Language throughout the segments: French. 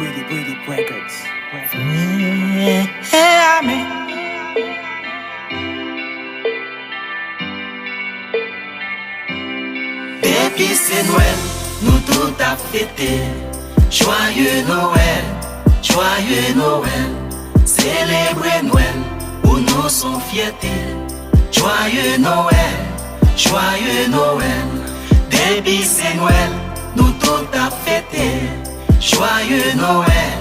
Pretty Records. Yeah, mais depuis c'est Noël, nous tout a fêté. Joyeux Noël, joyeux Noël. Célébrer Noël, pour nous son fierté. Joyeux Noël, joyeux Noël. Depuis c'est Noël, nous tout a fêté. Joyeux Noël,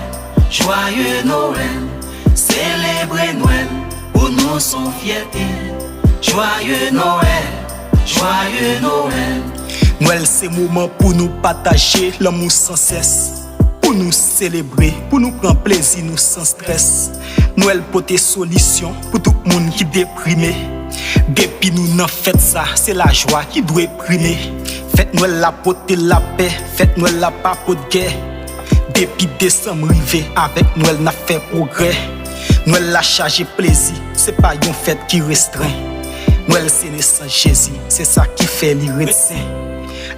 joyeux Noël. Célébrer Noël, pour nous son fierté. Joyeux Noël, joyeux Noël. Noël c'est moment pour nous partager l'amour sans cesse, pour nous célébrer, pour nous prendre plaisir nous sans stress. Noël porter solution pour tout le monde qui déprimé. Depuis nous n'en fait ça, c'est la joie qui doit primer. Faites Noël la porter la paix, faites Noël la pas pour de guerre. Depuis décembre arrivé, avec Noël n'a fait progrès. Noël la chargé plaisir, c'est pas une fête qui restreint. Noël c'est naissance Jésus, c'est ça qui fait l'irrécent.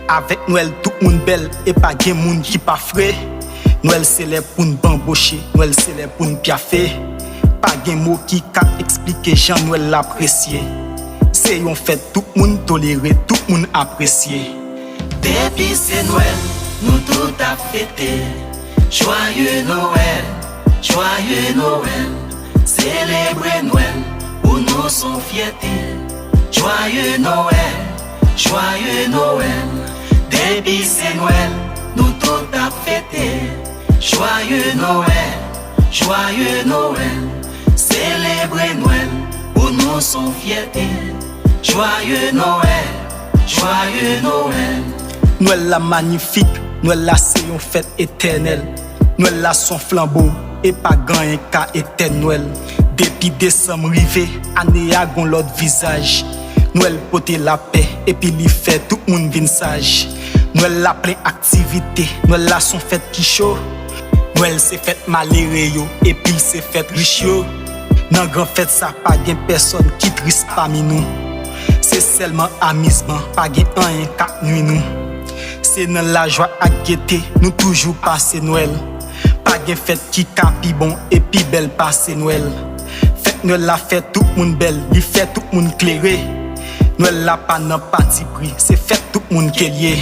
Avec Noël tout le monde belle et pas de monde qui pas frais. Noël c'est les pour nous bambocher, Noël c'est les pour nous piaffer. Pas de mot qui ka expliquer Jean Noël l'apprécier. C'est une fête tout le monde toléré, tout le monde apprécié. Depuis c'est Noël, nous tout a fêté. Joyeux Noël, joyeux Noël. Célébrer Noël, pour nous son fierté. Joyeux Noël, joyeux Noël. Depuis c'est Noël, nous tout a fêté. Joyeux Noël, joyeux Noël. Célébrer Noël, pour nous son fierté. Joyeux Noël, joyeux Noël. Noël la magnifique, Noël la c'est une fête éternelle. Noël la son flambeau et pas gagne qu'à éteindre Noël. Depuis décembre arrivé, année a gon l'autre visage. Noël porter la paix et puis li fait tout le monde vin sage. Noël la plein activité, Noël la son fête qui chaud. Noël c'est fête malheureux yo et puis c'est fête riche yo. Nan grand fête ça pas gen personne qui triste parmi nous. C'est seulement amusement, pas gen rien k'ap nuit nous. C'est dans la joie à gaieté, nous toujours passer Noël. Pas gen fête qui capi bon et puis belle passer Noël. Fête Noël la fait tout le monde belle, il fait tout le monde clairé. Noël la pas nan parti pris, c'est fête tout le monde qui est lié.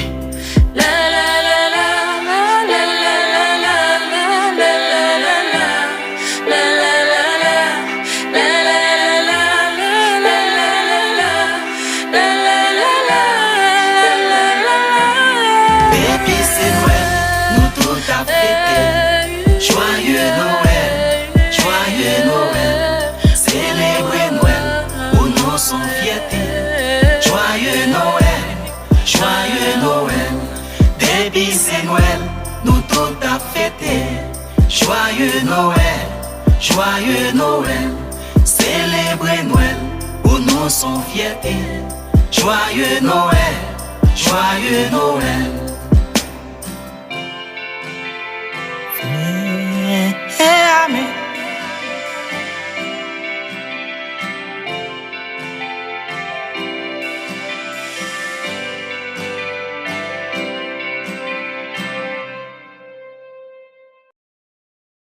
Depuis c'est Noël, nous tout a fêté. Joyeux Noël, joyeux Noël. Célébrer Noël, pour nous son fierté. Joyeux Noël, joyeux Noël. Depuis c'est Noël, nous tout a fêté. Joyeux Noël, joyeux Noël. Célébrer Noël, pour nous son fierté. Joyeux Noël, joyeux Noël.